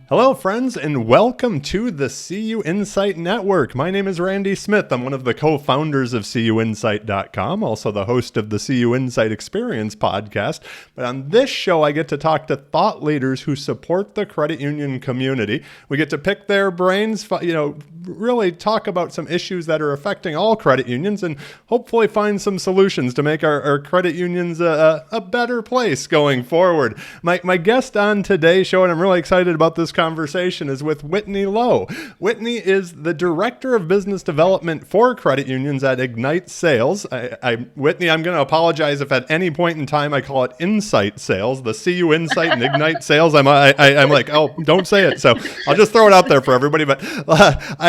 Hello, friends, and welcome to the CUInsight Network. My name is Randy Smith. I'm one of the co-founders of CUInsight.com, also the host of the CUInsight Experience podcast. But on this show, I get to talk to thought leaders who support the credit union community. We get to pick their brains, really talk about some issues that are affecting all credit unions and hopefully find some solutions to make our credit unions a better place going forward. My guest on today's show, and I'm really excited about this conversation, is with Whitney Loe. Whitney is the Director of Business Development for credit unions at Ignite Sales. Whitney, I'm going to apologize if at any point in time I call it Insight Sales, the CUInsight and Ignite Sales. I'm like, oh, don't say it. So I'll just throw it out there for everybody. But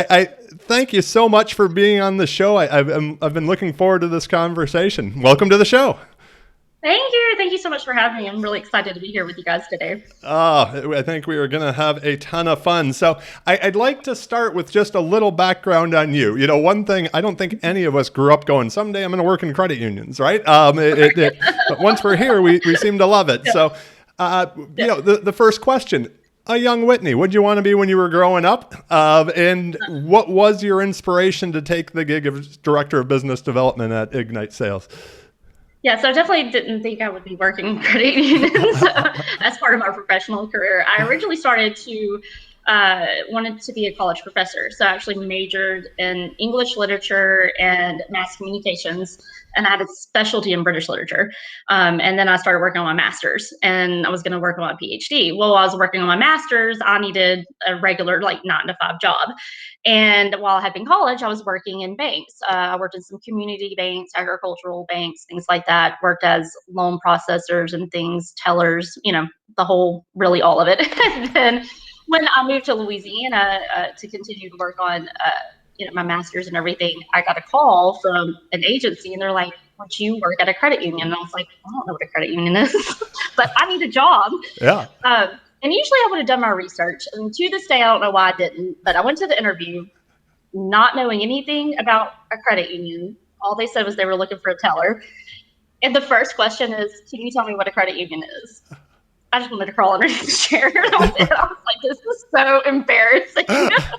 I thank you so much for being on the show. I've been looking forward to this conversation. Welcome to the show. Thank you. Thank you so much for having me. I'm really excited to be here with you guys today. I think we are going to have a ton of fun. So I'd like to start with just a little background on you. You know, one thing, I don't think any of us grew up going, someday I'm going to work in credit unions, right? But once we're here, we seem to love it. Yeah. So, the first question, a young Whitney, what did you want to be when you were growing up? And what was your inspiration to take the gig of Director of Business Development at Ignite Sales? Yeah, so I definitely didn't think I would be working in credit unions as part of my professional career. I originally started to wanted to be a college professor. So I actually majored in English literature and mass communications, and I had a specialty in British literature. And then I started working on my master's, and I was going to work on my PhD. Well, while I was working on my master's, I needed a regular 9-to-5 job. And while I had been in college, I was working in banks. I worked in some community banks, agricultural banks, things like that, worked as loan processors and things, tellers, really all of it. And then when I moved to Louisiana to continue to work on, my master's and everything, I got a call from an agency, and they're like, "Would you work at a credit union?" And I was like, "I don't know what a credit union is, but I need a job." Yeah. And usually I would have done my research. And to this day, I don't know why I didn't, but I went to the interview not knowing anything about a credit union. All they said was they were looking for a teller. And the first question is, "Can you tell me what a credit union is?" I just wanted to crawl underneath the chair. And I was like, this is so embarrassing.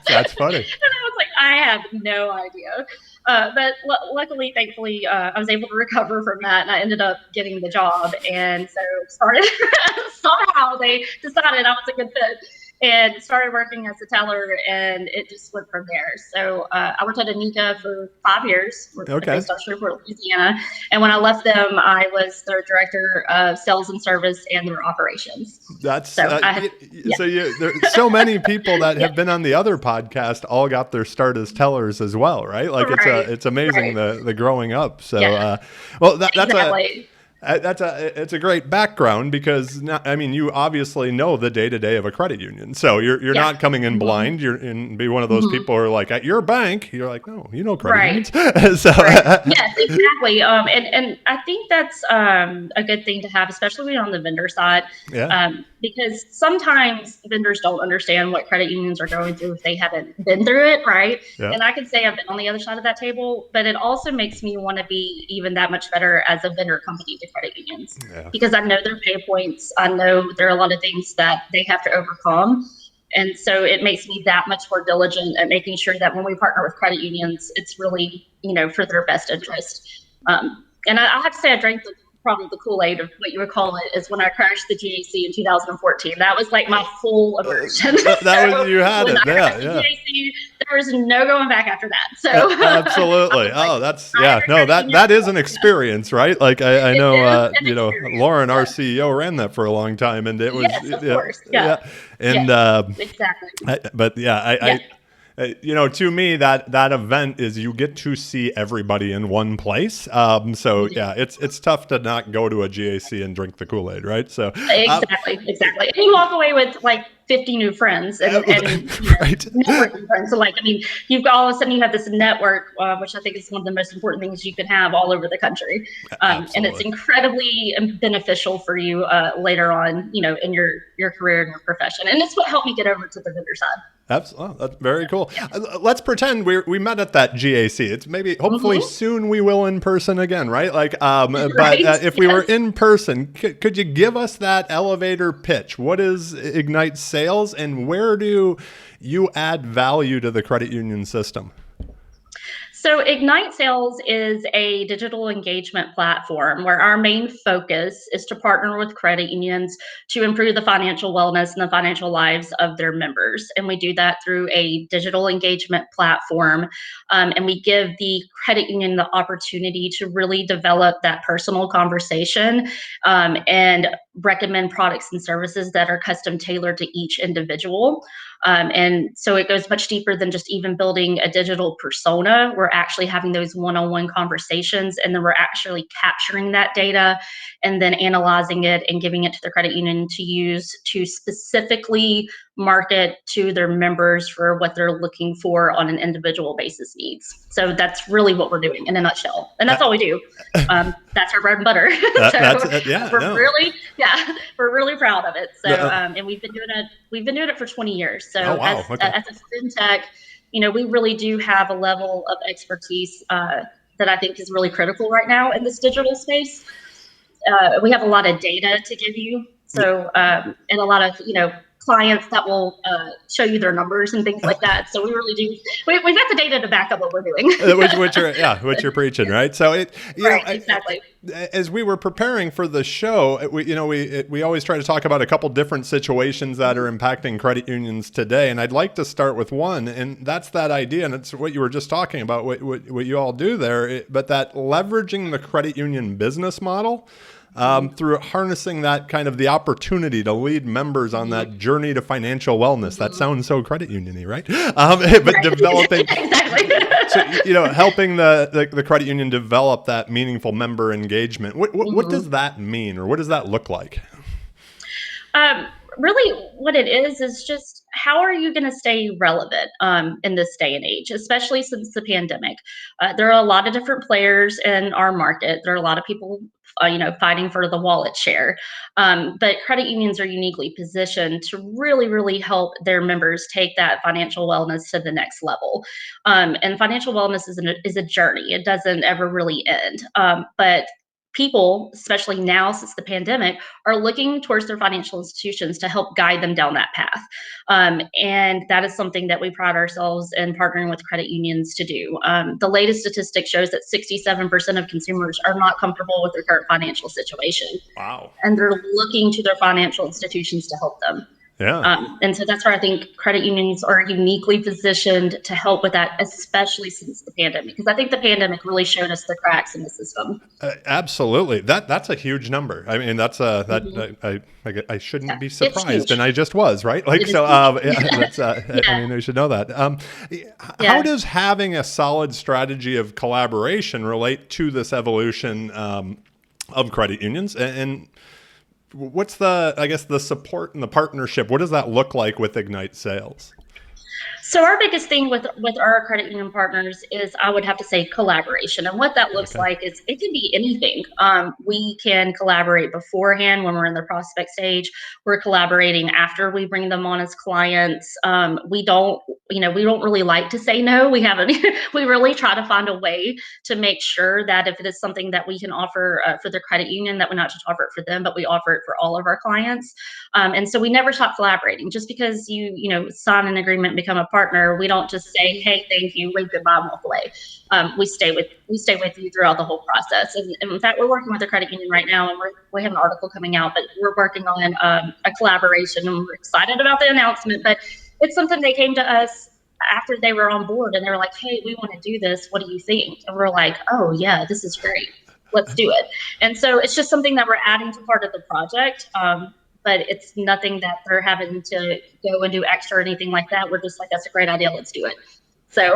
That's funny. And I was like, I have no idea. But luckily, thankfully, I was able to recover from that, and I ended up getting the job. And so somehow they decided I was a good fit and started working as a teller, and it just went from there. So I worked at Anika for 5 years, based on Shreveport, Louisiana. And when I left them, I was their director of sales and service and their operations. That's there's so many people that have been on the other podcast all got their start as tellers as well, right? Like it's amazing the growing up. So that's exactly. It's a great background because you obviously know the day-to-day of a credit union. So you're not coming in blind. You're be one of those people who are like, at your bank, you're like, no, credit unions. So yes, exactly. And I think that's a good thing to have, especially on the vendor side. Yeah. Because sometimes vendors don't understand what credit unions are going through if they haven't been through it, right? Yeah. And I can say I've been on the other side of that table, but it also makes me want to be even that much better as a vendor company to credit unions, because I know their pain points. I know there are a lot of things that they have to overcome. And so it makes me that much more diligent at making sure that when we partner with credit unions, it's really, for their best interest. And I have to say, I drank probably the Kool-Aid of what you would call it is when I crashed the GAC in 2014. That was like my full immersion. You had it. The GAC, there was no going back after that. So absolutely. That is an experience, right? Like I know, Lauren, our CEO, ran that for a long time, and it was, of course. Yeah. And exactly. To me, that event is you get to see everybody in one place. It's tough to not go to a GAC and drink the Kool-Aid, right? So exactly. And you walk away with 50 new friends and networking friends. So you've all of a sudden you have this network, which I think is one of the most important things you can have all over the country. And it's incredibly beneficial for you later on, in your career and your profession. And it's what helped me get over to the vendor side. Absolutely. That's very cool. Let's pretend we met at that GAC. It's maybe, hopefully soon we will in person again, right? But if we were in person, could you give us that elevator pitch? What is Ignite Sales, and where do you add value to the credit union system? So Ignite Sales is a digital engagement platform where our main focus is to partner with credit unions to improve the financial wellness and the financial lives of their members. And we do that through a digital engagement platform. And we give the credit union the opportunity to really develop that personal conversation and recommend products and services that are custom tailored to each individual. And so it goes much deeper than just even building a digital persona. We're actually having those one-on-one conversations, and then we're actually capturing that data and then analyzing it and giving it to the credit union to use to specifically market to their members for what they're looking for on an individual basis needs. So that's really what we're doing in a nutshell. And that's all we do. That's our bread and butter. We're really proud of it. So, and we've been doing it for 20 years. So as a fintech, we really do have a level of expertise that I think is really critical right now in this digital space. We have a lot of data to give you. So, and a lot of, clients that will show you their numbers and things like that. So we really do. We've got the data to back up what we're doing. Which you're preaching, right? So exactly. As we were preparing for the show, we always try to talk about a couple different situations that are impacting credit unions today, and I'd like to start with one, and that's that idea, and it's what you were just talking about, what you all do there, but that leveraging the credit union business model. Through harnessing that kind of the opportunity to lead members on that journey to financial wellness. That sounds so credit union-y, right? But developing, helping the credit union develop that meaningful member engagement. What does that mean, or what does that look like? Really, what it is just how are you going to stay relevant in this day and age, especially since the pandemic? There are a lot of different players in our market. There are a lot of people fighting for the wallet share. But credit unions are uniquely positioned to really, really help their members take that financial wellness to the next level. And financial wellness is a journey. It doesn't ever really end. But people, especially now since the pandemic, are looking towards their financial institutions to help guide them down that path. And that is something that we pride ourselves in partnering with credit unions to do. The latest statistic shows that 67% of consumers are not comfortable with their current financial situation. Wow. And they're looking to their financial institutions to help them. Yeah. And so that's where I think credit unions are uniquely positioned to help with that, especially since the pandemic, because I think the pandemic really showed us the cracks in the system. Absolutely. That's a huge number. I mean, that's I shouldn't be surprised, and I just was, right? I mean, we should know that. How does having a solid strategy of collaboration relate to this evolution of credit unions, and what's the support and the partnership? What does that look like with Ignite Sales? So our biggest thing with our credit union partners is, I would have to say, collaboration. And what that looks like is it can be anything. We can collaborate beforehand when we're in the prospect stage. We're collaborating after we bring them on as clients. We don't really like to say no. We really try to find a way to make sure that if it is something that we can offer for the credit union, that we not just offer it for them, but we offer it for all of our clients. And so we never stop collaborating. Just because you sign an agreement and become a partner, we don't just say, hey, thank you, wave goodbye, and walk away. We stay with you throughout the whole process. And in fact, we're working with a credit union right now, and we have an article coming out, but we're working on a collaboration, and we're excited about the announcement. But it's something they came to us after they were on board, and they were like, hey, we want to do this. What do you think? And we're like, oh yeah, this is great. Let's do it. And so it's just something that we're adding to part of the project. But it's nothing that they're having to go and do extra or anything like that. We're just like, that's a great idea. Let's do it. So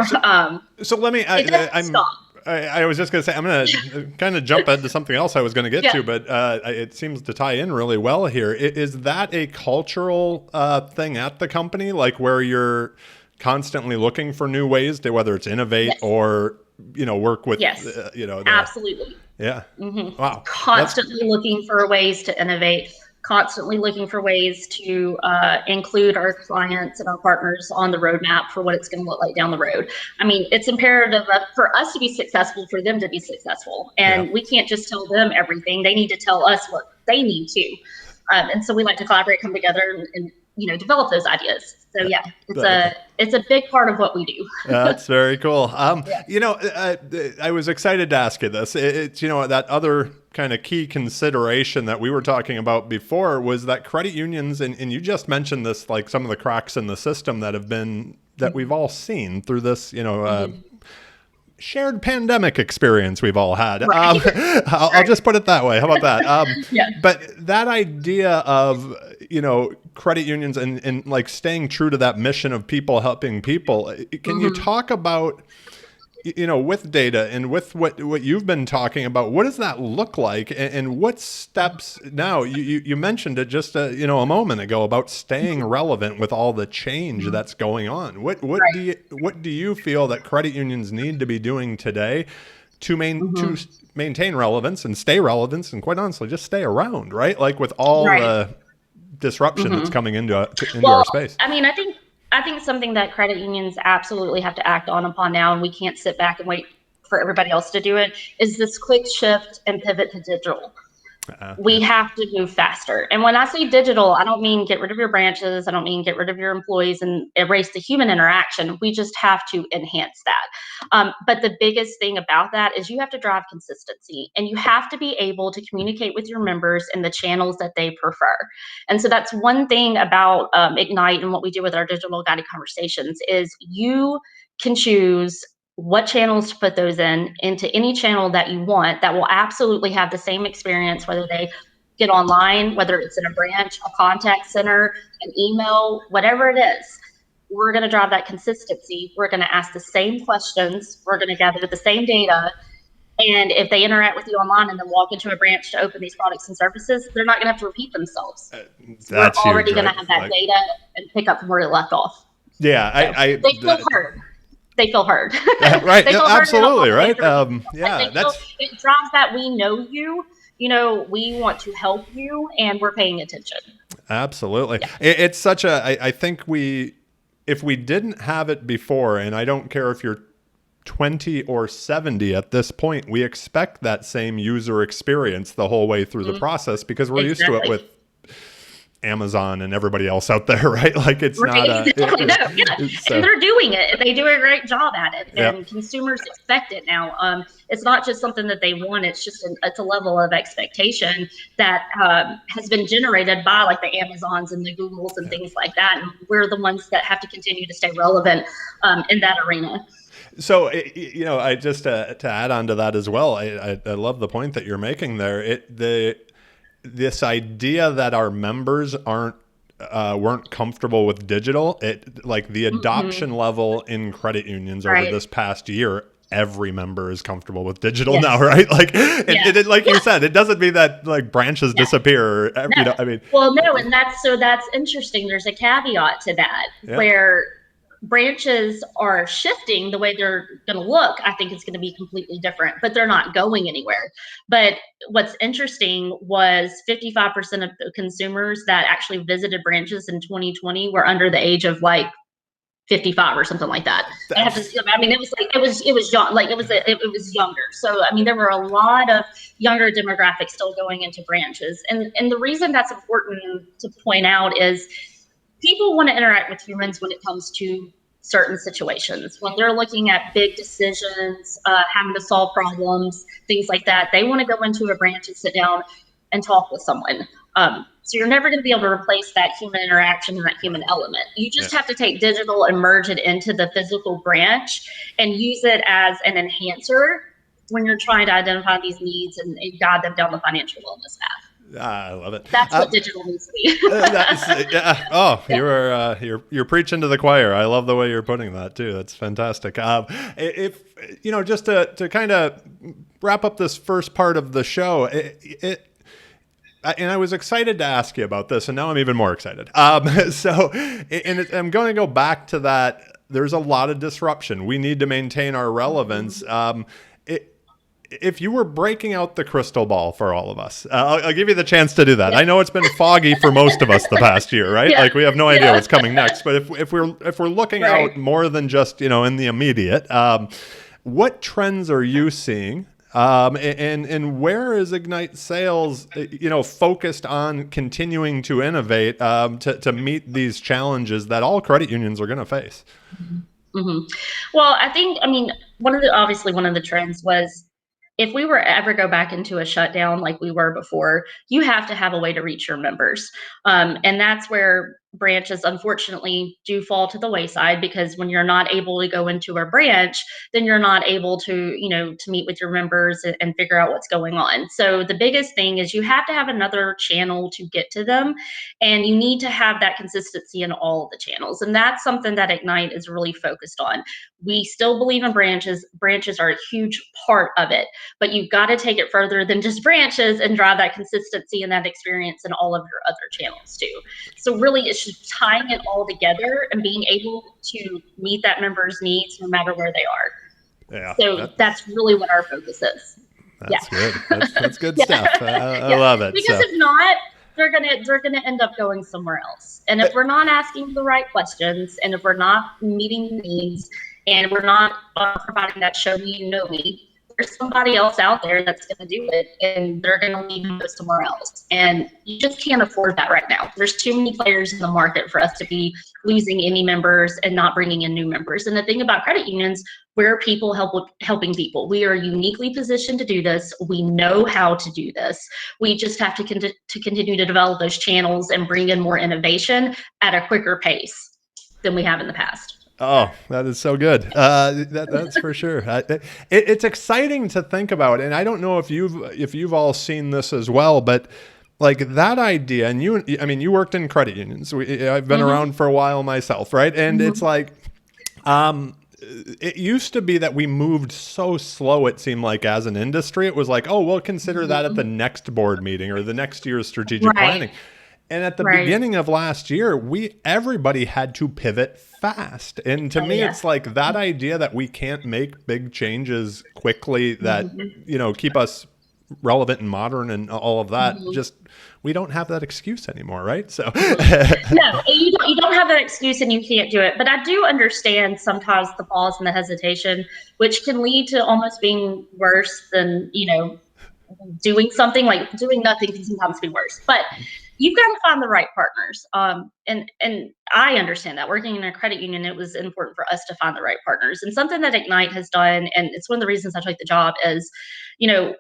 let me, I was just going to say, I'm going to kind of jump into something else I was going to get to, but it seems to tie in really well here. Is that a cultural thing at the company, like where you're constantly looking for new ways to, whether it's innovate or, work with, absolutely. Yeah. Mm-hmm. Wow. Constantly looking for ways to innovate. constantly looking for ways to include our clients and our partners on the roadmap for what it's going to look like down the road. I mean, it's imperative for us to be successful, for them to be successful. And we can't just tell them everything. They need to tell us what they need to. And so we like to collaborate, come together, and develop those ideas. So yeah, it's a big part of what we do. That's very cool. I was excited to ask you this. It's that other kind of key consideration that we were talking about before was that credit unions, and you just mentioned this, like some of the cracks in the system that we've all seen through this, shared pandemic experience we've all had. Right. I'll just put it that way. How about that? But that idea of, credit unions and like staying true to that mission of people helping people. Can you talk about, with data and with what you've been talking about, what does that look like, and what steps now? You mentioned it just a moment ago about staying relevant with all the change that's going on. What do you feel that credit unions need to be doing today to maintain relevance and stay relevant, and quite honestly just stay around, right? Like with all the disruption that's coming into our space. I mean, I think something that credit unions absolutely have to act upon now, and we can't sit back and wait for everybody else to do it, is this quick shift and pivot to digital. We have to move faster. And when I say digital, I don't mean get rid of your branches. I don't mean get rid of your employees and erase the human interaction. We just have to enhance that. But the biggest thing about that is you have to drive consistency, and you have to be able to communicate with your members in the channels that they prefer. And so that's one thing about Ignite and what we do with our digital guided conversations is you can choose what channels to put those into any channel that you want that will absolutely have the same experience, whether they get online, whether it's in a branch, a contact center, an email, whatever it is. We're going to drive that consistency. We're going to ask the same questions. We're going to gather the same data. And if they interact with you online and then walk into a branch to open these products and services, they're not going to have to repeat themselves. That's we're already going right? to have that data and pick up from where it left off. Yeah, so they feel heard. They feel heard. Right. They feel absolutely. Right. It drives that we know you. We want to help you, and we're paying attention. Absolutely. Yeah. It's such I think if we didn't have it before, and I don't care if you're 20 or 70 at this point, we expect that same user experience the whole way through the process because we're used to it with Amazon and everybody else out there, right? Like it's not and they're doing it. They do a great job at it, and consumers expect it now. It's not just something that they want. It's just it's a level of expectation that has been generated by like the Amazons and the Googles and things like that. And we're the ones that have to continue to stay relevant in that arena. So, I just to add on to that as well, I love the point that you're making there. This idea that our members weren't comfortable with digital, like the adoption level in credit unions over this past year, every member is comfortable with digital now, right? Like, like you said, it doesn't mean that like branches disappear. Well, no, and that's interesting. There's a caveat to that where branches are shifting the way they're going to look. I think it's going to be completely different, but they're not going anywhere. But what's interesting was 55% of the consumers that actually visited branches in 2020 were under the age of like 55 or something like that. It was younger. So, there were a lot of younger demographics still going into branches. And the reason that's important to point out is people want to interact with humans when it comes to certain situations. When they're looking at big decisions, having to solve problems, things like that, they want to go into a branch and sit down and talk with someone. So you're never going to be able to replace that human interaction and that human element. You just have to take digital and merge it into the physical branch and use it as an enhancer when you're trying to identify these needs and guide them down the financial wellness path. I love it. That's what digital needs to be. You're preaching to the choir. I love the way you're putting that too. That's fantastic. If just to kind of wrap up this first part of the show, and I was excited to ask you about this, and now I'm even more excited. I'm going to go back to that. There's a lot of disruption. We need to maintain our relevance. if you were breaking out the crystal ball for all of us, I'll give you the chance to do that. I know it's been foggy for most of us the past year, right? Like we have no idea what's coming next. But if we're looking out more than just in the immediate, what trends are you seeing? And where is Ignite Sales, focused on continuing to innovate to meet these challenges that all credit unions are going to face? Mm-hmm. Well, one of the trends was, if we were ever go back into a shutdown like we were before, you have to have a way to reach your members. And that's where branches unfortunately do fall to the wayside, because when you're not able to go into a branch, then you're not able to, to meet with your members and figure out what's going on. So the biggest thing is you have to have another channel to get to them, and you need to have that consistency in all of the channels. And that's something that Ignite is really focused on. We still believe in branches. Branches are a huge part of it, but you've got to take it further than just branches and drive that consistency and that experience in all of your other channels too. So really, it's just tying it all together and being able to meet that member's needs no matter where they are. Yeah. So that's really what our focus is. That's good. That's good stuff. I love it. Because if not, they're gonna end up going somewhere else. And if we're not asking the right questions, and if we're not meeting needs, and we're not providing that show me, you know me, there's somebody else out there that's going to do it, and they're going to leave and go somewhere else. And you just can't afford that right now. There's too many players in the market for us to be losing any members and not bringing in new members. And the thing about credit unions, we're people helping people. We are uniquely positioned to do this. We know how to do this. We just have to continue to develop those channels and bring in more innovation at a quicker pace than we have in the past. Oh, that is so good. That's for sure. It's exciting to think about, and I don't know if you've all seen this as well, but like that idea. And you worked in credit unions. I've been around for a while myself, right? And it's like, it used to be that we moved so slow. It seemed like as an industry, it was like, oh, we'll consider that at the next board meeting or the next year's strategic planning. And at the beginning of last year, everybody had to pivot fast. And to me, it's like that idea that we can't make big changes quickly that, keep us relevant and modern and all of that. Just, we don't have that excuse anymore, right? So no, you don't have that excuse, and you can't do it. But I do understand sometimes the pause and the hesitation, which can lead to almost being worse than, doing something. Like doing nothing can sometimes be worse. But you've got to find the right partners. And I understand that working in a credit union, it was important for us to find the right partners. And something that Ignite has done, and it's one of the reasons I took the job, is,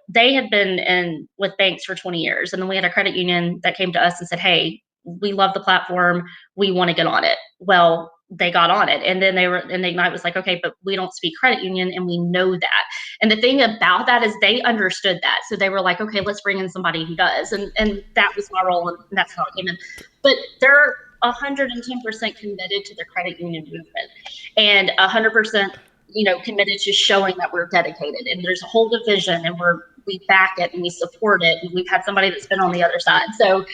they had been in with banks for 20 years. And then we had a credit union that came to us and said, hey, we love the platform. We want to get on it. Well, they got on it. And then Ignite was like, okay, but we don't speak credit union, and we know that. And the thing about that is they understood that. So they were like, okay, let's bring in somebody who does. And that was my role, and that's how it came in. But they're 110% committed to the credit union movement, and 100%, committed to showing that we're dedicated. And there's a whole division, and we back it and we support it. And we've had somebody that's been on the other side. So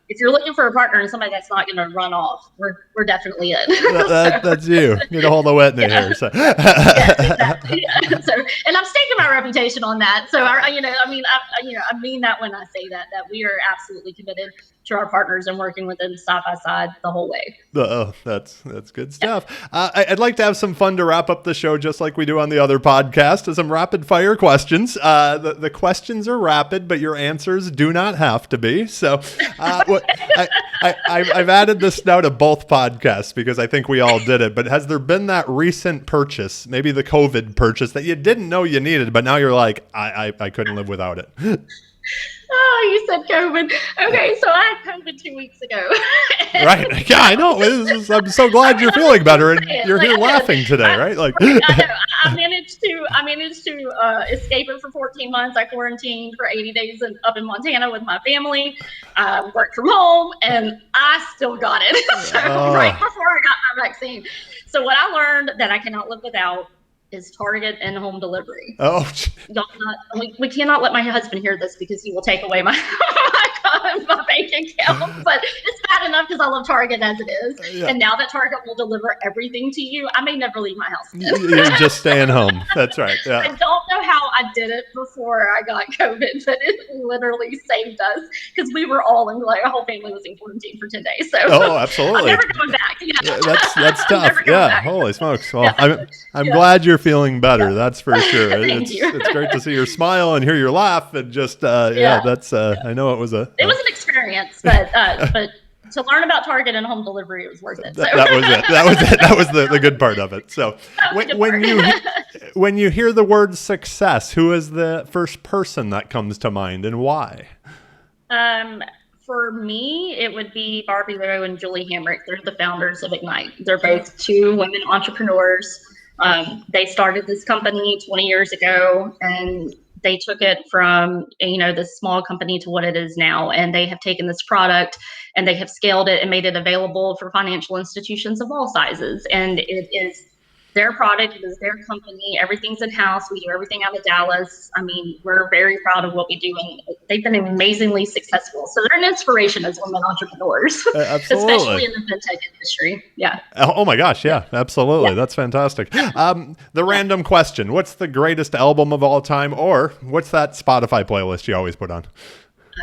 if you're looking for a partner and somebody that's not going to run off, we're definitely in. That's you. Get a hold of Whitney here. So. Exactly. So, and I'm staking my reputation on that. So I mean that when I say that we are absolutely committed to our partners and working with them side by side the whole way. Oh, that's good stuff. I'd like to have some fun to wrap up the show, just like we do on the other podcast, some rapid fire questions. The questions are rapid, but your answers do not have to be. So I've added this now to both podcasts because I think we all did it. But has there been that recent purchase, maybe the COVID purchase, that you didn't know you needed, but now you're like, I couldn't live without it? Oh, you said COVID. Okay, so I had COVID 2 weeks ago. Right. Yeah, I know. I'm so glad you're feeling better, and you're here laughing today, right? Like I know. I managed to escape it for 14 months. I quarantined for 80 days up in Montana with my family. Worked from home, and I still got it. Right before I got my vaccine. So what I learned that I cannot live without is Target and home delivery. Oh, we cannot let my husband hear this because he will take away my my bank account. But it's bad enough because I love Target as it is. Yeah. And now that Target will deliver everything to you, I may never leave my house. You're just staying home. That's right. Yeah. I don't know how I did it before I got COVID, but it literally saved us because we were all in, like, our whole family was in quarantine for 10 days. So Oh, I'm absolutely. never going back. Yeah. That's I'm tough. never going Yeah. back. Holy smokes. Well, Yeah. I'm Yeah. glad you're feeling better. Yeah. That's for sure. Thank you. It's great to see your smile and hear your laugh, and just that's I know it was an experience, but to learn about Target and home delivery, it was worth it. So. That was it. That was the good part of it. So when you hear the word success, who is the first person that comes to mind, and why? For me, it would be Barbie Loe and Julie Hamrick. They're the founders of Ignite. They're both two women entrepreneurs. They started this company 20 years ago, and they took it from, this small company to what it is now. And they have taken this product and they have scaled it and made it available for financial institutions of all sizes. And it is their product. It is their company. Everything's in-house. We do everything out of Dallas. I mean, we're very proud of what we do, and they've been amazingly successful. So they're an inspiration as women entrepreneurs, especially in the fintech industry. Yeah. Oh my gosh. Yeah, absolutely. Yeah. That's fantastic. The random question: what's the greatest album of all time, or what's that Spotify playlist you always put on?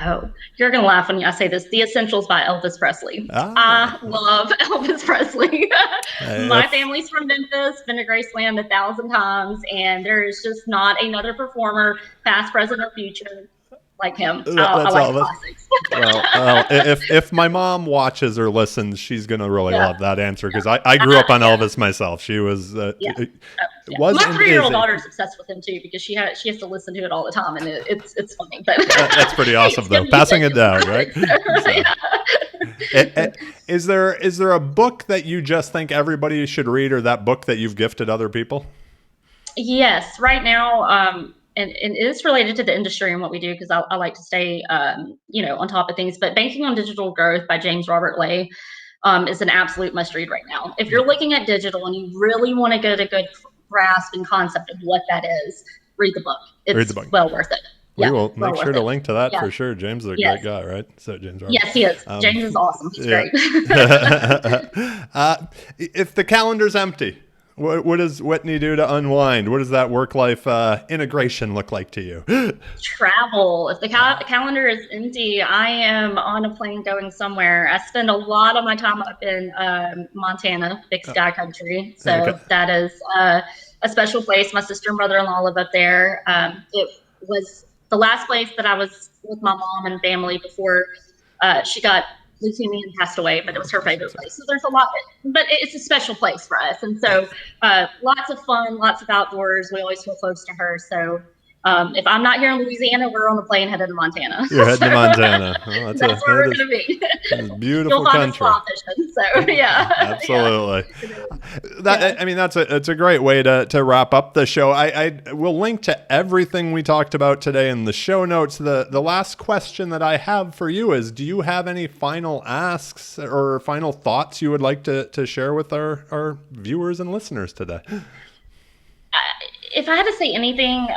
Oh, you're going to laugh when I say this. The Essentials by Elvis Presley. I love Elvis Presley. My family's from Memphis, been to Graceland 1,000 times, and there is just not another performer, past, present, or future, like him. I like classics. Well, if my mom watches or listens, she's going to really love that answer, because I grew up on Elvis myself. She was... My 3-year-old daughter's obsessed with him too, because she has to listen to it all the time, and it's funny. But that's pretty awesome, though. Passing it down, right? Is there a book that you just think everybody should read, or that book that you've gifted other people? Yes, right now, and it's related to the industry and what we do, because I like to stay on top of things. But Banking on Digital Growth by James Robert Lay is an absolute must read right now. If you're looking at digital and you really want to get a good grasp and concept of what that is, read the book. It's well worth it. We will make sure to link to that for sure. James is a great guy, right? So James Robert. Yes, he is. James is awesome. He's great. If the calendar's empty, what does Whitney do to unwind? What does that work-life integration look like to you? Travel. If the calendar is empty, I am on a plane going somewhere. I spend a lot of my time up in Montana, Big Sky Country. So that is a special place. My sister and brother-in-law live up there. It was the last place that I was with my mom and family before she got leukemia and passed away, but it was her favorite place. So there's a lot, but it's a special place for us. And so lots of fun, lots of outdoors. We always feel close to her. So if I'm not here in Louisiana, we're on the plane headed to Montana. You're heading to Montana. Well, that's where we're going to be. It's a beautiful country. Fishing, so yeah. Absolutely. I mean, that's a great way to wrap up the show. I will link to everything we talked about today in the show notes. The last question that I have for you is, do you have any final asks or final thoughts you would like to share with our viewers and listeners today? If I had to say anything,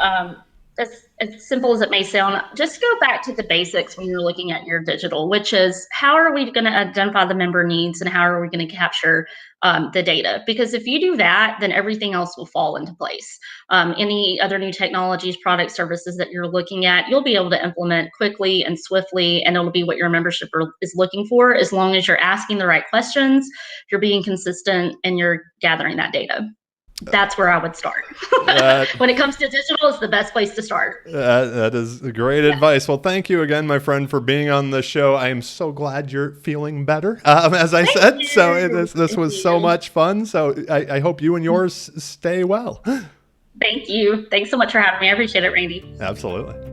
as simple as it may sound, just go back to the basics when you're looking at your digital, which is, how are we going to identify the member needs and how are we going to capture the data? Because if you do that, then everything else will fall into place. Any other new technologies, products, services that you're looking at, you'll be able to implement quickly and swiftly, and it'll be what your membership is looking for, as long as you're asking the right questions, you're being consistent, and you're gathering that data. That's where I would start. When it comes to digital, it's the best place to start. That is great advice. Well, thank you again, my friend, for being on the show. I am so glad you're feeling better, as I said. You. So this was so much fun. So I hope you and yours stay well. Thank you. Thanks so much for having me. I appreciate it, Randy. Absolutely.